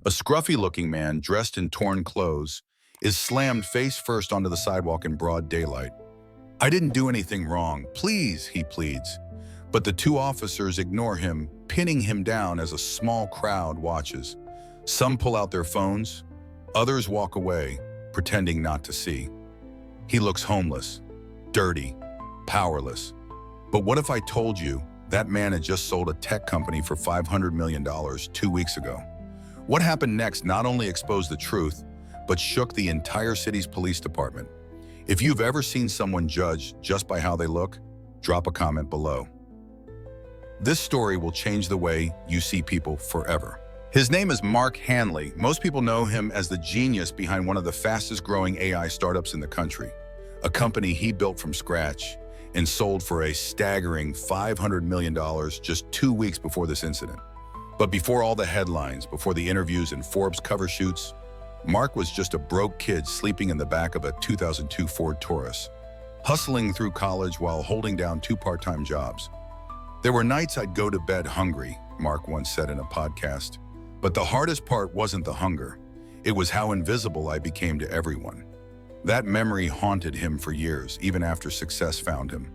A scruffy-looking man, dressed in torn clothes, is slammed face first onto the sidewalk in broad daylight. "I didn't do anything wrong. Please," he pleads. But the two officers ignore him, pinning him down as a small crowd watches. Some pull out their phones, others walk away, pretending not to see. He looks homeless, dirty, powerless. But what if I told you that man had just sold a tech company for $500 million 2 weeks ago? What happened next not only exposed the truth, but shook the entire city's police department. If you've ever seen someone judged just by how they look, drop a comment below. This story will change the way you see people forever. His name is Mark Hanley. Most people know him as the genius behind one of the fastest growing AI startups in the country, a company he built from scratch and sold for a staggering $500 million just 2 weeks before this incident. But before all the headlines, before the interviews and Forbes cover shoots, Mark was just a broke kid sleeping in the back of a 2002 Ford Taurus, hustling through college while holding down 2 part-time jobs. "There were nights I'd go to bed hungry," Mark once said in a podcast. "But the hardest part wasn't the hunger. It was how invisible I became to everyone." That memory haunted him for years, even after success found him.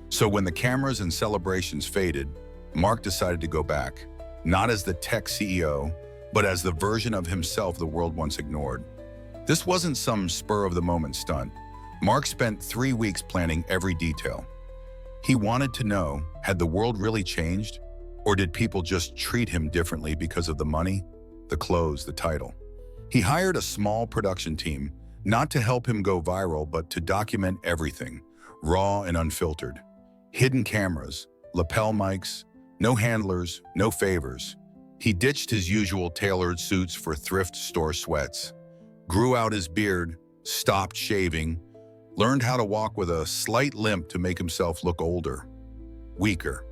So when the cameras and celebrations faded, Mark decided to go back, not as the tech CEO, but as the version of himself the world once ignored. This wasn't some spur-of-the-moment stunt. Mark spent 3 weeks planning every detail. He wanted to know, had the world really changed? Or did people just treat him differently because of the money, the clothes, the title? He hired a small production team, not to help him go viral, but to document everything, raw and unfiltered. Hidden cameras, lapel mics, no handlers, no favors. He ditched his usual tailored suits for thrift store sweats, grew out his beard, stopped shaving, learned how to walk with a slight limp to make himself look older, weaker.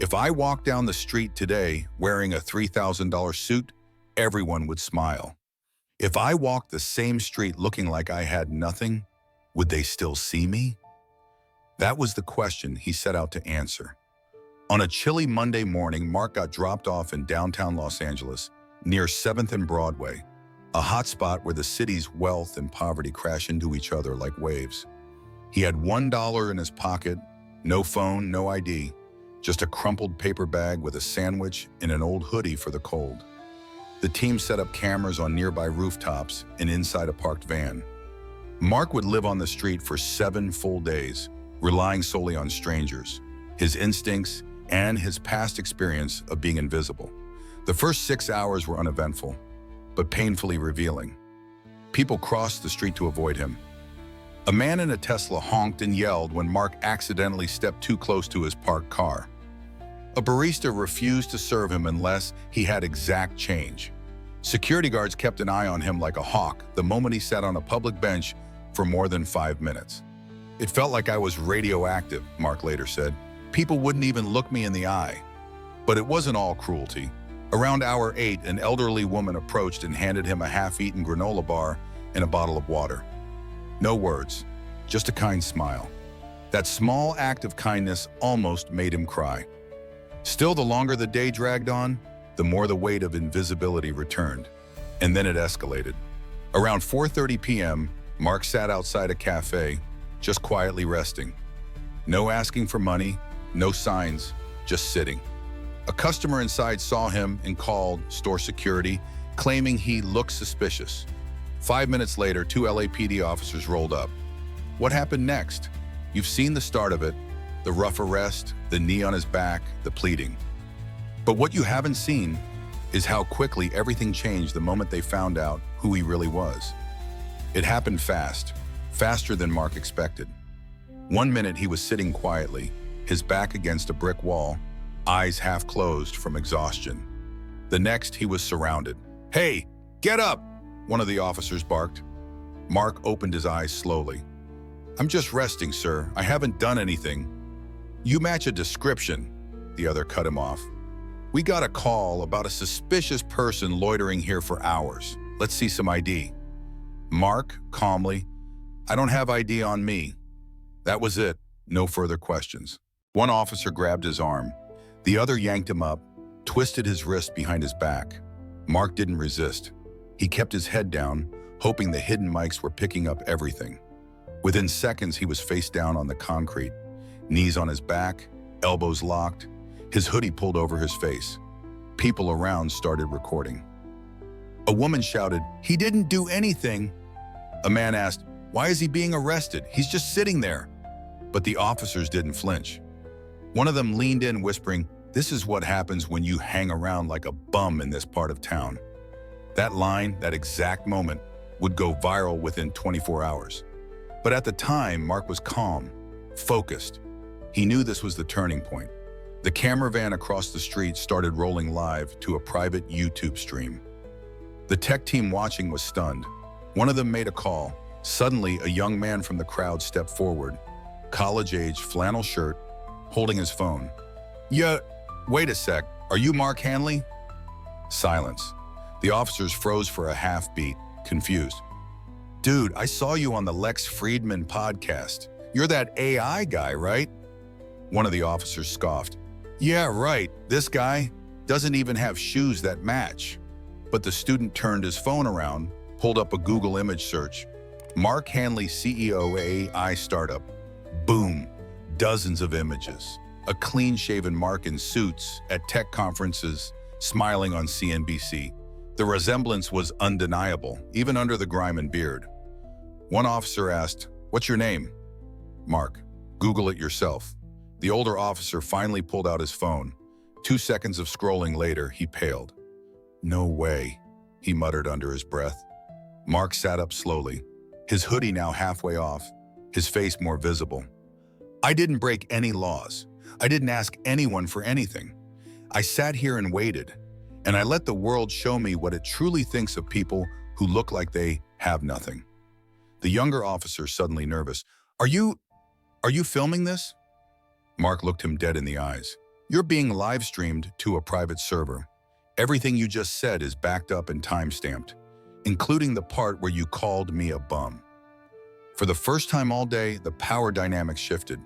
"If I walked down the street today wearing a $3,000 suit, everyone would smile. If I walked the same street looking like I had nothing, would they still see me?" That was the question he set out to answer. On a chilly Monday morning, Mark got dropped off in downtown Los Angeles, near 7th and Broadway, a hotspot where the city's wealth and poverty crash into each other like waves. He had $1 in his pocket, no phone, no ID, just a crumpled paper bag with a sandwich and an old hoodie for the cold. The team set up cameras on nearby rooftops and inside a parked van. Mark would live on the street for 7 full days, relying solely on strangers, his instincts, and his past experience of being invisible. The first 6 hours were uneventful, but painfully revealing. People crossed the street to avoid him. A man in a Tesla honked and yelled when Mark accidentally stepped too close to his parked car. A barista refused to serve him unless he had exact change. Security guards kept an eye on him like a hawk the moment he sat on a public bench for more than 5 minutes. "It felt like I was radioactive," Mark later said. "People wouldn't even look me in the eye." But it wasn't all cruelty. Around hour 8, an elderly woman approached and handed him a half-eaten granola bar and a bottle of water. No words, just a kind smile. That small act of kindness almost made him cry. Still, the longer the day dragged on, the more the weight of invisibility returned. And then it escalated. Around 4:30 p.m., Mark sat outside a cafe, just quietly resting. No asking for money, no signs, just sitting. A customer inside saw him and called store security, claiming he looked suspicious. 5 minutes later, 2 LAPD officers rolled up. What happened next? You've seen the start of it, the rough arrest, the knee on his back, the pleading. But what you haven't seen is how quickly everything changed the moment they found out who he really was. It happened fast, faster than Mark expected. 1 minute he was sitting quietly, his back against a brick wall, eyes half closed from exhaustion. The next, he was surrounded. "Hey, get up!" one of the officers barked. Mark opened his eyes slowly. "I'm just resting, sir. I haven't done anything." "You match a description," the other cut him off. "We got a call about a suspicious person loitering here for hours. Let's see some ID." Mark, calmly, "I don't have ID on me." That was it. No further questions. One officer grabbed his arm. The other yanked him up, twisted his wrist behind his back. Mark didn't resist. He kept his head down, hoping the hidden mics were picking up everything. Within seconds, he was face down on the concrete, knees on his back, elbows locked, his hoodie pulled over his face. People around started recording. A woman shouted, "He didn't do anything." A man asked, "Why is he being arrested? He's just sitting there." But the officers didn't flinch. One of them leaned in, whispering, "This is what happens when you hang around like a bum in this part of town." That line, that exact moment, would go viral within 24 hours. But at the time, Mark was calm, focused. He knew this was the turning point. The camera van across the street started rolling live to a private YouTube stream. The tech team watching was stunned. One of them made a call. Suddenly, a young man from the crowd stepped forward, college-age, flannel shirt, holding his phone. "Yeah, wait a sec, are you Mark Hanley?" Silence. The officers froze for a half beat, confused. "Dude, I saw you on the Lex Friedman podcast. You're that AI guy, right?" One of the officers scoffed. "Yeah, right. This guy doesn't even have shoes that match." But the student turned his phone around, pulled up a Google image search. Mark Hanley, CEO AI startup. Boom. Dozens of images. A clean-shaven Mark in suits at tech conferences, smiling on CNBC. The resemblance was undeniable, even under the grime and beard. One officer asked, "What's your name?" "Mark. Google it yourself." The older officer finally pulled out his phone. 2 seconds of scrolling later, he paled. "No way," he muttered under his breath. Mark sat up slowly, his hoodie now halfway off, his face more visible. "I didn't break any laws. I didn't ask anyone for anything. I sat here and waited, and I let the world show me what it truly thinks of people who look like they have nothing." The younger officer, suddenly nervous. Are you filming this?" Mark looked him dead in the eyes. "You're being live-streamed to a private server. Everything you just said is backed up and time-stamped, including the part where you called me a bum." For the first time all day, the power dynamics shifted.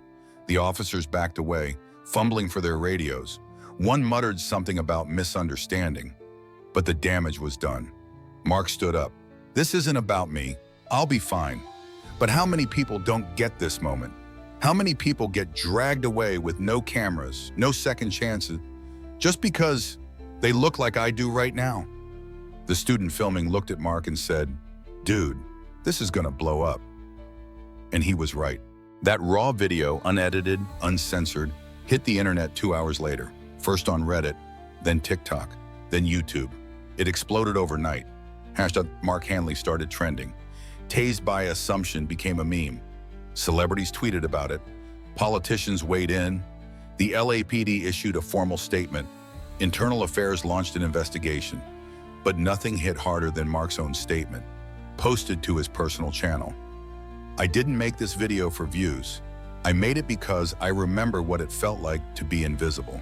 The officers backed away, fumbling for their radios. One muttered something about misunderstanding, but the damage was done. Mark stood up. "This isn't about me. I'll be fine." But how many people don't get this moment? How many people get dragged away with no cameras, no second chances, just because they look like I do right now? The student filming looked at Mark and said, "Dude, this is gonna blow up." And he was right. That raw video, unedited, uncensored, hit the internet 2 hours later, first on Reddit, then TikTok, then YouTube. It exploded overnight. Hashtag Mark Hanley started trending. Tased by assumption became a meme. Celebrities tweeted about it. Politicians weighed in. The LAPD issued a formal statement. Internal Affairs launched an investigation. But nothing hit harder than Mark's own statement, posted to his personal channel. "I didn't make this video for views. I made it because I remember what it felt like to be invisible.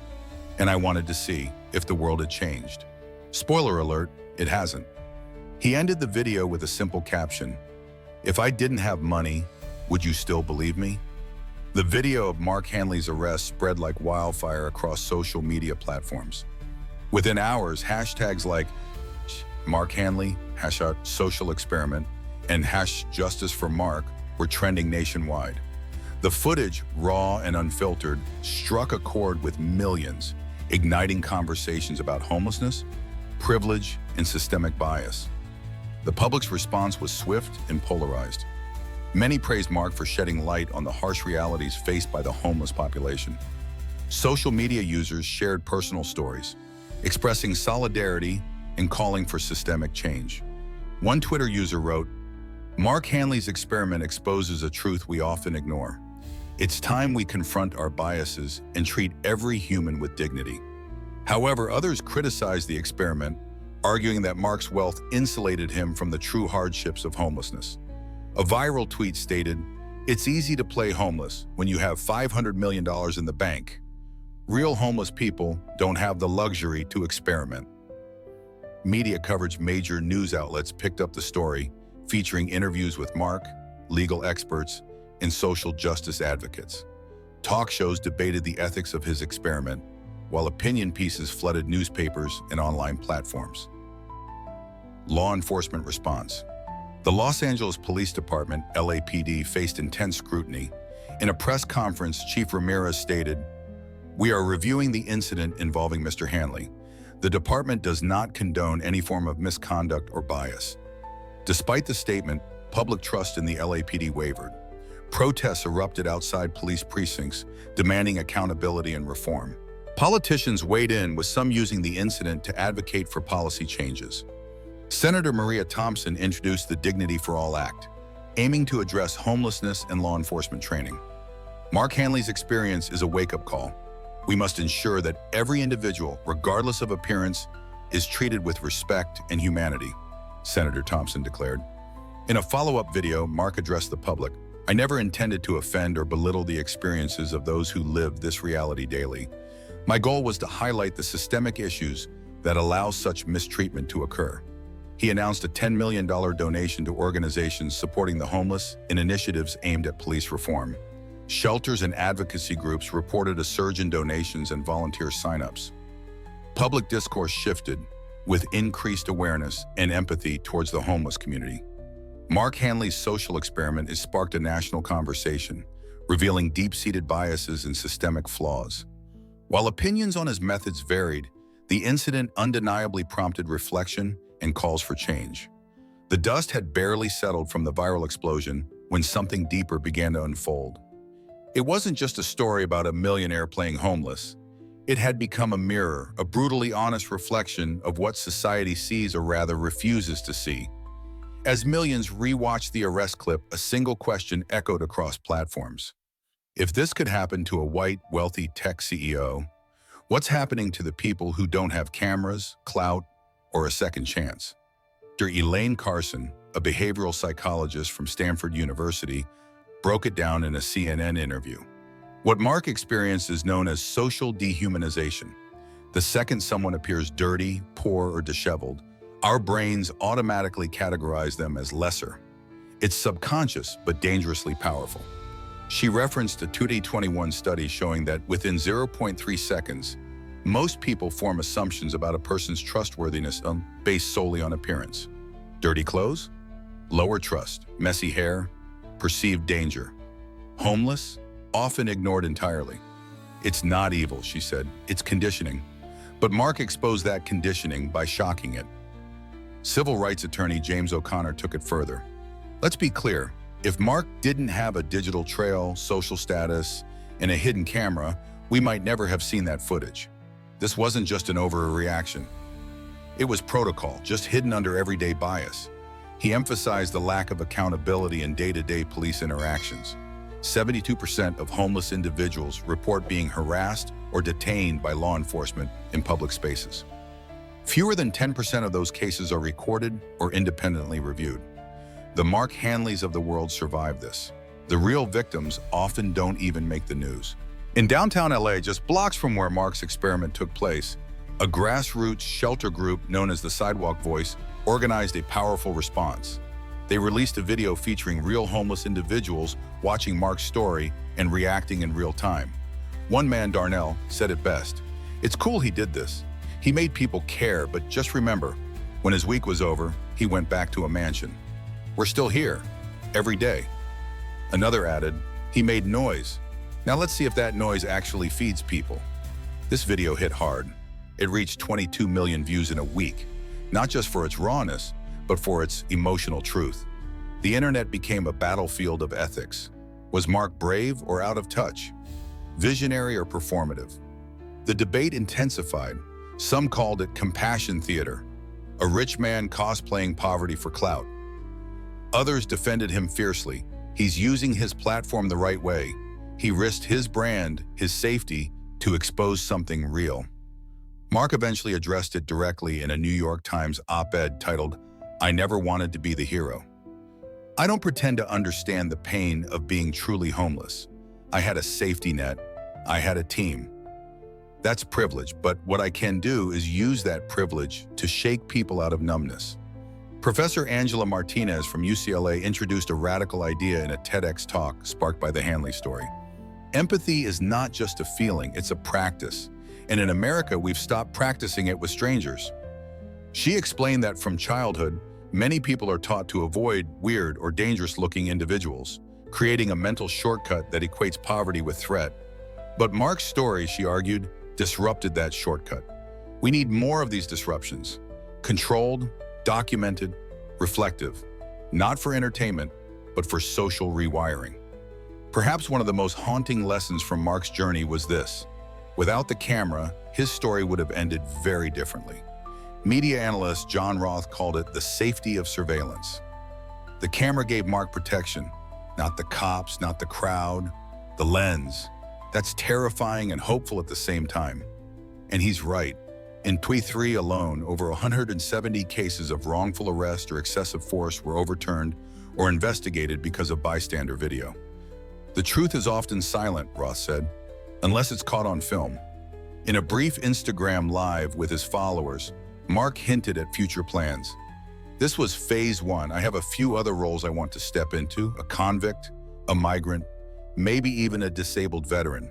And I wanted to see if the world had changed." Spoiler alert, it hasn't. He ended the video with a simple caption, "If I didn't have money, would you still believe me?" The video of Mark Hanley's arrest spread like wildfire across social media platforms. Within hours, hashtags like Mark Hanley, #social experiment, and #justice for Mark were trending nationwide. The footage, raw and unfiltered, struck a chord with millions, igniting conversations about homelessness, privilege, and systemic bias. The public's response was swift and polarized. Many praised Mark for shedding light on the harsh realities faced by the homeless population. Social media users shared personal stories, expressing solidarity and calling for systemic change. One Twitter user wrote, "Mark Hanley's experiment exposes a truth we often ignore. It's time we confront our biases and treat every human with dignity." However, others criticized the experiment, arguing that Mark's wealth insulated him from the true hardships of homelessness. A viral tweet stated, "It's easy to play homeless when you have $500 million in the bank. Real homeless people don't have the luxury to experiment." Media coverage, major news outlets picked up the story, featuring interviews with Mark, legal experts, and social justice advocates. Talk shows debated the ethics of his experiment, while opinion pieces flooded newspapers and online platforms. Law enforcement response. The Los Angeles Police Department, LAPD, faced intense scrutiny. In a press conference, Chief Ramirez stated, "We are reviewing the incident involving Mr. Hanley. The department does not condone any form of misconduct or bias." Despite the statement, public trust in the LAPD wavered. Protests erupted outside police precincts, demanding accountability and reform. Politicians weighed in, with some using the incident to advocate for policy changes. Senator Maria Thompson introduced the Dignity for All Act, aiming to address homelessness and law enforcement training. Mark Hanley's experience is a wake-up call. We must ensure that every individual, regardless of appearance, is treated with respect and humanity, Senator Thompson declared. In a follow-up video, Mark addressed the public. "I never intended to offend or belittle the experiences of those who live this reality daily. My goal was to highlight the systemic issues that allow such mistreatment to occur." He announced a $10 million donation to organizations supporting the homeless and initiatives aimed at police reform. Shelters and advocacy groups reported a surge in donations and volunteer signups. Public discourse shifted, with increased awareness and empathy towards the homeless community. Mark Hanley's social experiment has sparked a national conversation, revealing deep-seated biases and systemic flaws. While opinions on his methods varied, the incident undeniably prompted reflection and calls for change. The dust had barely settled from the viral explosion when something deeper began to unfold. It wasn't just a story about a millionaire playing homeless. It had become a mirror, a brutally honest reflection of what society sees or rather refuses to see. As millions rewatched the arrest clip, a single question echoed across platforms. If this could happen to a white, wealthy tech CEO, what's happening to the people who don't have cameras, clout, or a second chance? Dr. Elaine Carson, a behavioral psychologist from Stanford University, broke it down in a CNN interview. What Mark experienced is known as social dehumanization. The second someone appears dirty, poor, or disheveled, our brains automatically categorize them as lesser. It's subconscious, but dangerously powerful. She referenced a 2021 study showing that within 0.3 seconds, most people form assumptions about a person's trustworthiness based solely on appearance. Dirty clothes? Lower trust. Messy hair? Perceived danger. Homeless? Often ignored entirely. "It's not evil," she said. "It's conditioning." But Mark exposed that conditioning by shocking it. Civil rights attorney James O'Connor took it further. "Let's be clear. If Mark didn't have a digital trail, social status, and a hidden camera, we might never have seen that footage. This wasn't just an overreaction. It was protocol, just hidden under everyday bias." He emphasized the lack of accountability in day-to-day police interactions. 72% of homeless individuals report being harassed or detained by law enforcement in public spaces. Fewer than 10% of those cases are recorded or independently reviewed. The Mark Hanleys of the world survived this. The real victims often don't even make the news. In downtown LA, just blocks from where Mark's experiment took place, a grassroots shelter group known as the Sidewalk Voice organized a powerful response. They released a video featuring real homeless individuals watching Mark's story and reacting in real time. One man, Darnell, said it best. "It's cool he did this. He made people care, but just remember, when his week was over, he went back to a mansion. We're still here, every day." Another added, "He made noise. Now let's see if that noise actually feeds people." This video hit hard. It reached 22 million views in a week, not just for its rawness, but for its emotional truth. The internet became a battlefield of ethics. Was Mark brave or out of touch? Visionary or performative? The debate intensified. Some called it compassion theater, a rich man cosplaying poverty for clout. Others defended him fiercely. He's using his platform the right way. He risked his brand, his safety, to expose something real. Mark eventually addressed it directly in a New York Times op-ed titled, "I never wanted to be the hero. I don't pretend to understand the pain of being truly homeless. I had a safety net. I had a team. That's privilege, but what I can do is use that privilege to shake people out of numbness." Professor Angela Martinez from UCLA introduced a radical idea in a TEDx talk sparked by the Hanley story. Empathy is not just a feeling, it's a practice. And in America, we've stopped practicing it with strangers. She explained that from childhood, many people are taught to avoid weird or dangerous-looking individuals, creating a mental shortcut that equates poverty with threat. But Mark's story, she argued, disrupted that shortcut. We need more of these disruptions. Controlled, documented, reflective. Not for entertainment, but for social rewiring. Perhaps one of the most haunting lessons from Mark's journey was this. Without the camera, his story would have ended very differently. Media analyst John Roth called it the safety of surveillance. The camera gave Mark protection, not the cops, not the crowd, the lens. That's terrifying and hopeful at the same time. And he's right. In 2023 alone, over 170 cases of wrongful arrest or excessive force were overturned or investigated because of bystander video. The truth is often silent, Roth said, unless it's caught on film. In a brief Instagram live with his followers, Mark hinted at future plans. This was phase one. I have a few other roles I want to step into: a convict, a migrant, maybe even a disabled veteran.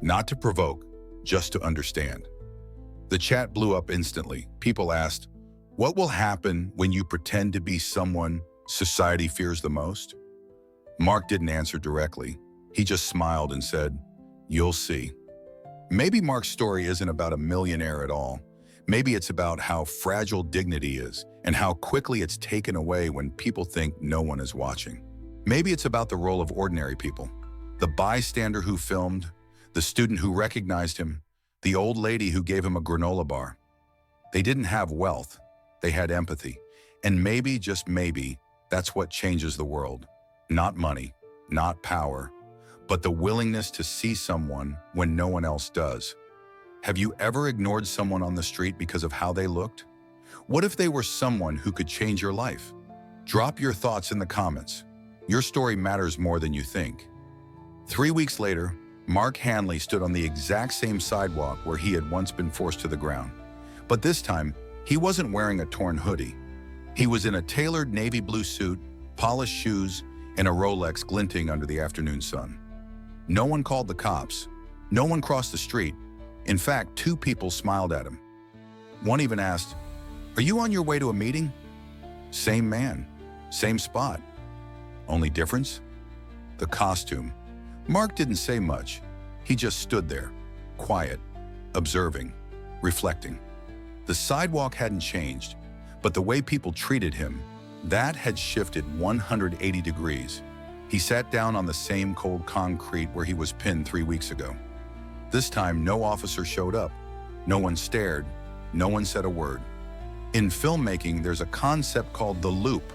Not to provoke, just to understand. The chat blew up instantly. People asked, what will happen when you pretend to be someone society fears the most? Mark didn't answer directly. He just smiled and said, you'll see. Maybe Mark's story isn't about a millionaire at all. Maybe it's about how fragile dignity is and how quickly it's taken away when people think no one is watching. Maybe it's about the role of ordinary people. The bystander who filmed, the student who recognized him, the old lady who gave him a granola bar. They didn't have wealth, they had empathy. And maybe, just maybe, that's what changes the world. Not money, not power, but the willingness to see someone when no one else does. Have you ever ignored someone on the street because of how they looked? What if they were someone who could change your life? Drop your thoughts in the comments. Your story matters more than you think. 3 weeks later, Mark Hanley stood on the exact same sidewalk where he had once been forced to the ground. But this time, he wasn't wearing a torn hoodie. He was in a tailored navy blue suit, polished shoes, and a Rolex glinting under the afternoon sun. No one called the cops. No one crossed the street. In fact, 2 people smiled at him. One even asked, "Are you on your way to a meeting?" Same man, same spot. Only difference? The costume. Mark didn't say much. He just stood there, quiet, observing, reflecting. The sidewalk hadn't changed, but the way people treated him, that had shifted 180 degrees. He sat down on the same cold concrete where he was pinned 3 weeks ago. This time, no officer showed up. No one stared. No one said a word. In filmmaking, there's a concept called the loop,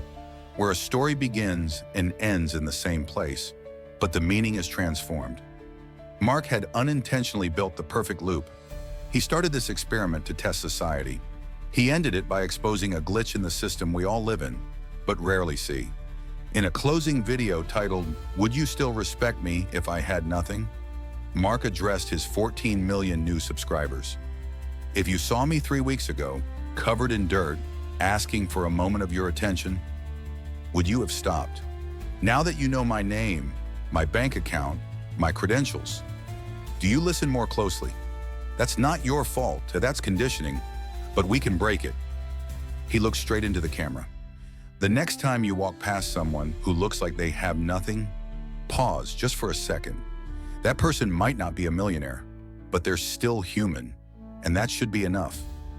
where a story begins and ends in the same place, but the meaning is transformed. Mark had unintentionally built the perfect loop. He started this experiment to test society. He ended it by exposing a glitch in the system we all live in, but rarely see. In a closing video titled, "Would You Still Respect Me If I Had Nothing?" Mark addressed his 14 million new subscribers. If you saw me 3 weeks ago, covered in dirt, asking for a moment of your attention, would you have stopped? Now that you know my name, my bank account, my credentials, do you listen more closely? That's not your fault, that's conditioning, but we can break it. He looked straight into the camera. The next time you walk past someone who looks like they have nothing, pause just for a second. That person might not be a millionaire, but they're still human, and that should be enough.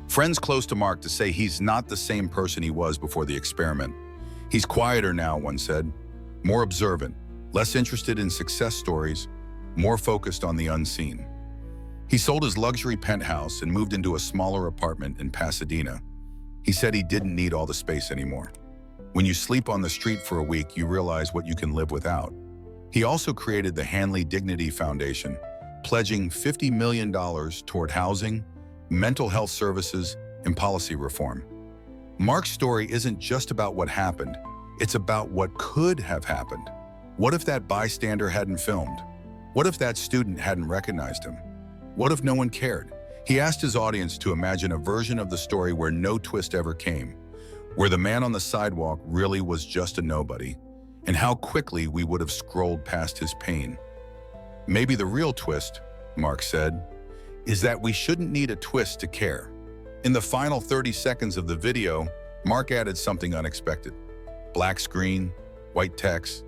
Friends close to Mark to say he's not the same person he was before the experiment. He's quieter now, one said, more observant, less interested in success stories, more focused on the unseen. He sold his luxury penthouse and moved into a smaller apartment in Pasadena. He said he didn't need all the space anymore. When you sleep on the street for a week, you realize what you can live without. He also created the Hanley Dignity Foundation, pledging $50 million toward housing, mental health services, and policy reform. Mark's story isn't just about what happened, it's about what could have happened. What if that bystander hadn't filmed? What if that student hadn't recognized him? What if no one cared? He asked his audience to imagine a version of the story where no twist ever came, where the man on the sidewalk really was just a nobody, and how quickly we would have scrolled past his pain. Maybe the real twist, Mark said, is that we shouldn't need a twist to care. In the final 30 seconds of the video, Mark added something unexpected. Black screen, white text,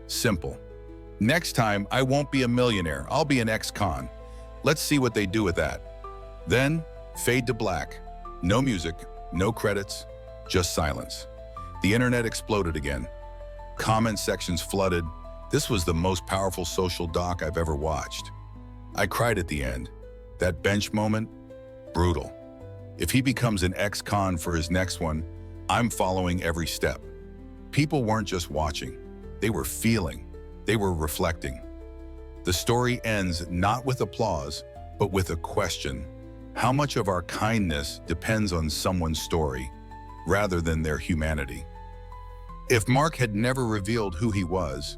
simple. Next time, I won't be a millionaire, I'll be an ex-con. Let's see what they do with that. Then, fade to black. No music, no credits, just silence. The internet exploded again. Comment sections flooded. This was the most powerful social doc I've ever watched. I cried at the end. That bench moment, brutal. If he becomes an ex-con for his next one, I'm following every step. People weren't just watching. They were feeling. They were reflecting. The story ends not with applause, but with a question. How much of our kindness depends on someone's story, rather than their humanity? If Mark had never revealed who he was,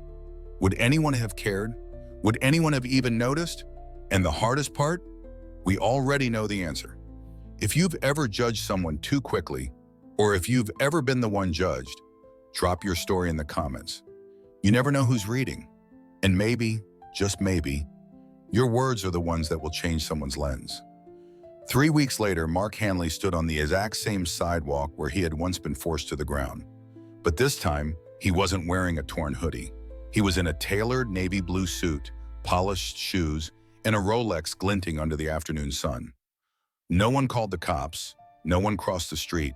would anyone have cared? Would anyone have even noticed? And the hardest part? We already know the answer. If you've ever judged someone too quickly, or if you've ever been the one judged, drop your story in the comments. You never know who's reading. And maybe, just maybe, your words are the ones that will change someone's lens. 3 weeks later, Mark Hanley stood on the exact same sidewalk where he had once been forced to the ground. But this time, he wasn't wearing a torn hoodie. He was in a tailored navy blue suit, polished shoes, and a Rolex glinting under the afternoon sun. No one called the cops. No one crossed the street.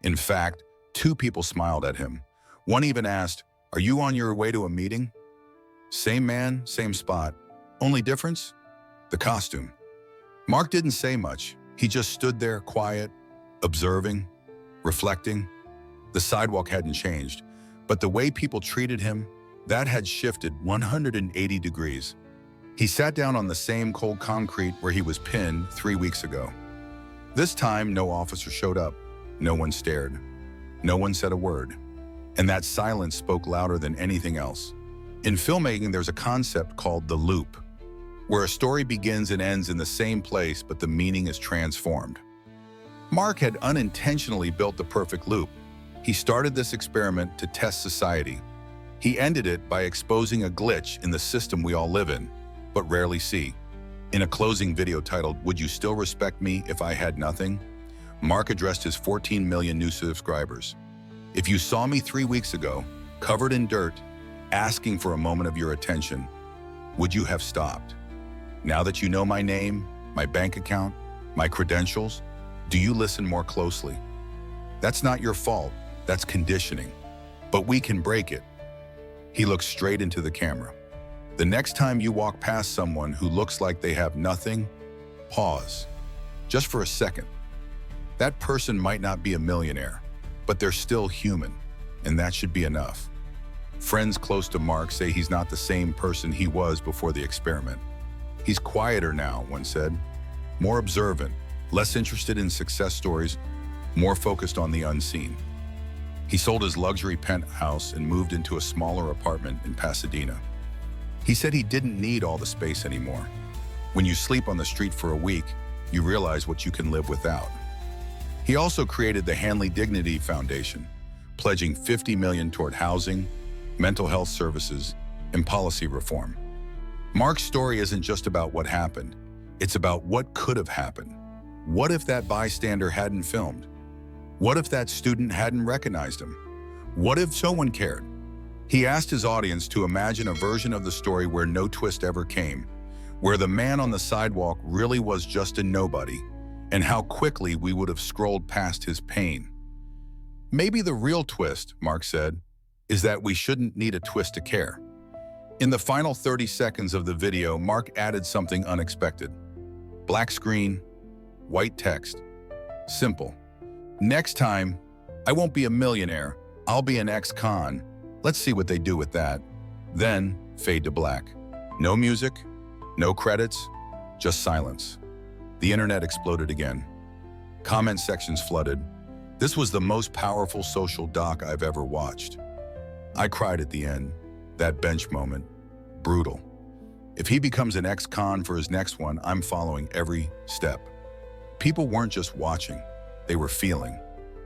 In fact, 2 people smiled at him. One even asked, "Are you on your way to a meeting?" Same man, same spot. Only difference? The costume. Mark didn't say much. He just stood there, quiet, observing, reflecting. The sidewalk hadn't changed, but the way people treated him, that had shifted 180 degrees. He sat down on the same cold concrete where he was pinned 3 weeks ago. This time, no officer showed up. No one stared. No one said a word. And that silence spoke louder than anything else. In filmmaking, there's a concept called the loop, where a story begins and ends in the same place, but the meaning is transformed. Mark had unintentionally built the perfect loop. He started this experiment to test society. He ended it by exposing a glitch in the system we all live in, but rarely see. In a closing video titled, "Would You Still Respect Me If I Had Nothing?" Mark addressed his 14 million new subscribers. If you saw me 3 weeks ago, covered in dirt, asking for a moment of your attention, would you have stopped? Now that you know my name, my bank account, my credentials, do you listen more closely? That's not your fault, that's conditioning. But we can break it. He looked straight into the camera. The next time you walk past someone who looks like they have nothing, pause, just for a second. That person might not be a millionaire, but they're still human, and that should be enough. Friends close to Mark say he's not the same person he was before the experiment. He's quieter now, one said, more observant, less interested in success stories, more focused on the unseen. He sold his luxury penthouse and moved into a smaller apartment in Pasadena. He said he didn't need all the space anymore. When you sleep on the street for a week, you realize what you can live without. He also created the Hanley Dignity Foundation, pledging $50 million toward housing, mental health services, and policy reform. Mark's story isn't just about what happened, it's about what could have happened. What if that bystander hadn't filmed? What if that student hadn't recognized him? What if someone cared? He asked his audience to imagine a version of the story where no twist ever came, where the man on the sidewalk really was just a nobody, and how quickly we would have scrolled past his pain. Maybe the real twist, Mark said, is that we shouldn't need a twist to care. In the final 30 seconds of the video, Mark added something unexpected. Black screen, white text, simple. Next time, I won't be a millionaire, I'll be an ex-con. Let's see what they do with that. Then, fade to black. No music, no credits, just silence. The internet exploded again. Comment sections flooded. This was the most powerful social doc I've ever watched. I cried at the end. That bench moment, brutal. If he becomes an ex-con for his next one, I'm following every step. People weren't just watching, they were feeling,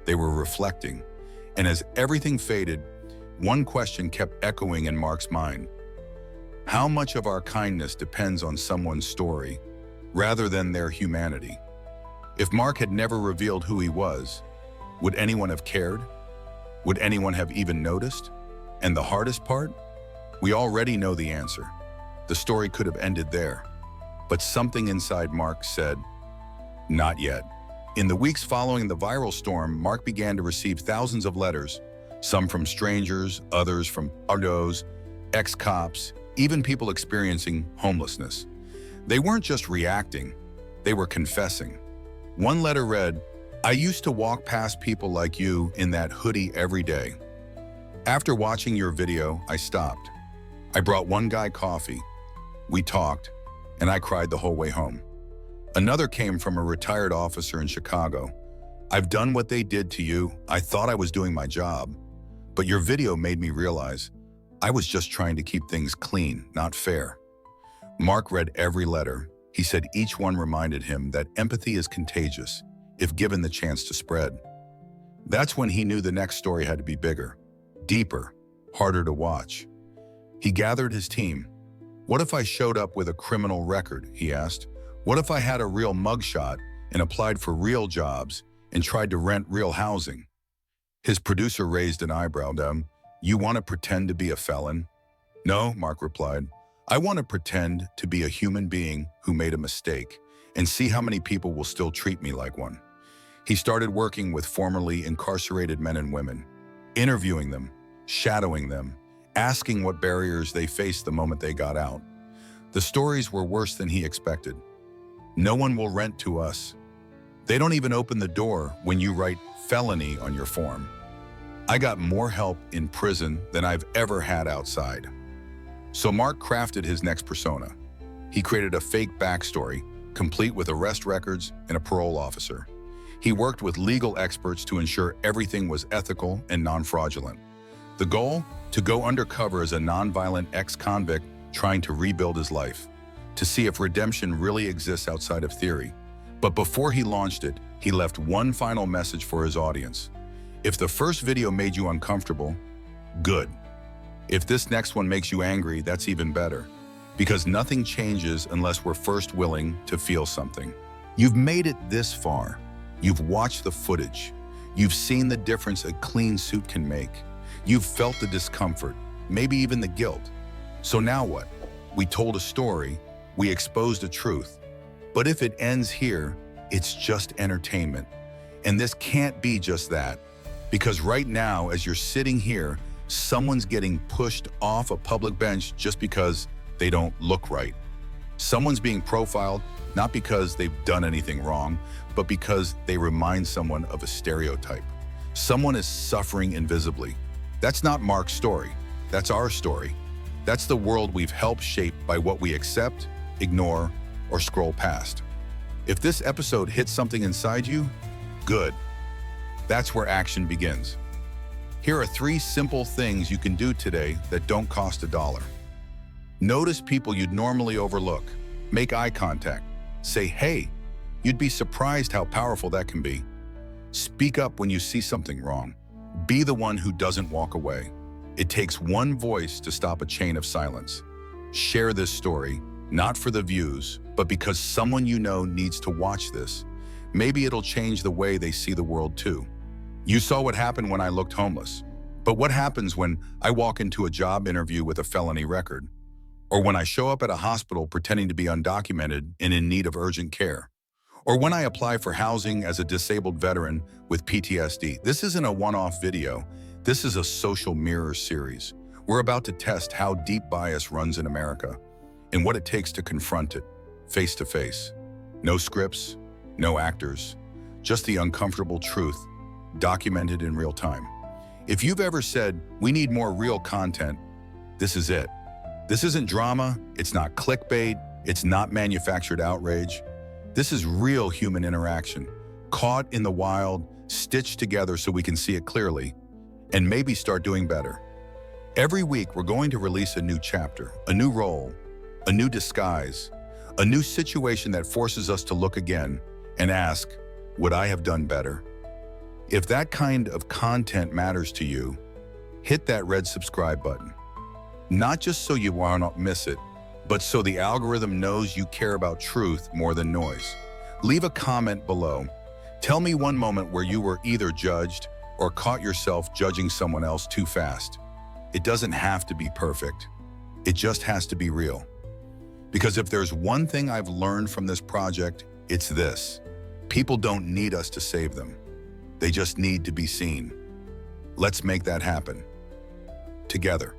they were reflecting. And as everything faded, one question kept echoing in Mark's mind. How much of our kindness depends on someone's story, rather than their humanity? If Mark had never revealed who he was, would anyone have cared? Would anyone have even noticed? And the hardest part? We already know the answer. The story could have ended there. But something inside Mark said, not yet. In the weeks following the viral storm, Mark began to receive thousands of letters, some from strangers, others from ardos, ex-cops, even people experiencing homelessness. They weren't just reacting, they were confessing. One letter read, "I used to walk past people like you in that hoodie every day. After watching your video, I stopped. I brought one guy coffee. We talked, and I cried the whole way home." Another came from a retired officer in Chicago. "I've done what they did to you. I thought I was doing my job. But your video made me realize I was just trying to keep things clean, not fair." Mark read every letter. He said each one reminded him that empathy is contagious if given the chance to spread. That's when he knew the next story had to be bigger, deeper, harder to watch. He gathered his team. "What if I showed up with a criminal record?" he asked. "What if I had a real mugshot and applied for real jobs and tried to rent real housing?" His producer raised an eyebrow. "You want to pretend to be a felon?" "No," Mark replied. "I want to pretend to be a human being who made a mistake and see how many people will still treat me like one." He started working with formerly incarcerated men and women, interviewing them, shadowing them, asking what barriers they faced the moment they got out. The stories were worse than he expected. "No one will rent to us. They don't even open the door when you write felony on your form. I got more help in prison than I've ever had outside." So Mark crafted his next persona. He created a fake backstory, complete with arrest records and a parole officer. He worked with legal experts to ensure everything was ethical and non-fraudulent. The goal? To go undercover as a non-violent ex-convict trying to rebuild his life, to see if redemption really exists outside of theory. But before he launched it, he left one final message for his audience. If the first video made you uncomfortable, good. If this next one makes you angry, that's even better. Because nothing changes unless we're first willing to feel something. You've made it this far. You've watched the footage. You've seen the difference a clean suit can make. You've felt the discomfort, maybe even the guilt. So now what? We told a story, we exposed a truth. But if it ends here, it's just entertainment. And this can't be just that. Because right now, as you're sitting here, someone's getting pushed off a public bench just because they don't look right. Someone's being profiled not because they've done anything wrong, but because they remind someone of a stereotype. Someone is suffering invisibly. That's not Mark's story. That's our story. That's the world we've helped shape by what we accept, ignore, or scroll past. If this episode hits something inside you, good. That's where action begins. Here are 3 simple things you can do today that don't cost $1. Notice people you'd normally overlook. Make eye contact. Say, "Hey." You'd be surprised how powerful that can be. Speak up when you see something wrong. Be the one who doesn't walk away. It takes one voice to stop a chain of silence. Share this story, not for the views, but because someone you know needs to watch this. Maybe it'll change the way they see the world too. You saw what happened when I looked homeless. But what happens when I walk into a job interview with a felony record? Or when I show up at a hospital pretending to be undocumented and in need of urgent care? Or when I apply for housing as a disabled veteran with PTSD? This isn't a one-off video. This is a social mirror series. We're about to test how deep bias runs in America and what it takes to confront it, face to face. No scripts, no actors, just the uncomfortable truth, documented in real time. If you've ever said, "We need more real content," this is it. This isn't drama, it's not clickbait, it's not manufactured outrage. This is real human interaction, caught in the wild, stitched together so we can see it clearly, and maybe start doing better. Every week, we're going to release a new chapter, a new role, a new disguise, a new situation that forces us to look again and ask, would I have done better? If that kind of content matters to you, hit that red subscribe button. Not just so you won't miss it, but so the algorithm knows you care about truth more than noise. Leave a comment below. Tell me one moment where you were either judged or caught yourself judging someone else too fast. It doesn't have to be perfect. It just has to be real. Because if there's one thing I've learned from this project, it's this. People don't need us to save them. They just need to be seen. Let's make that happen. Together.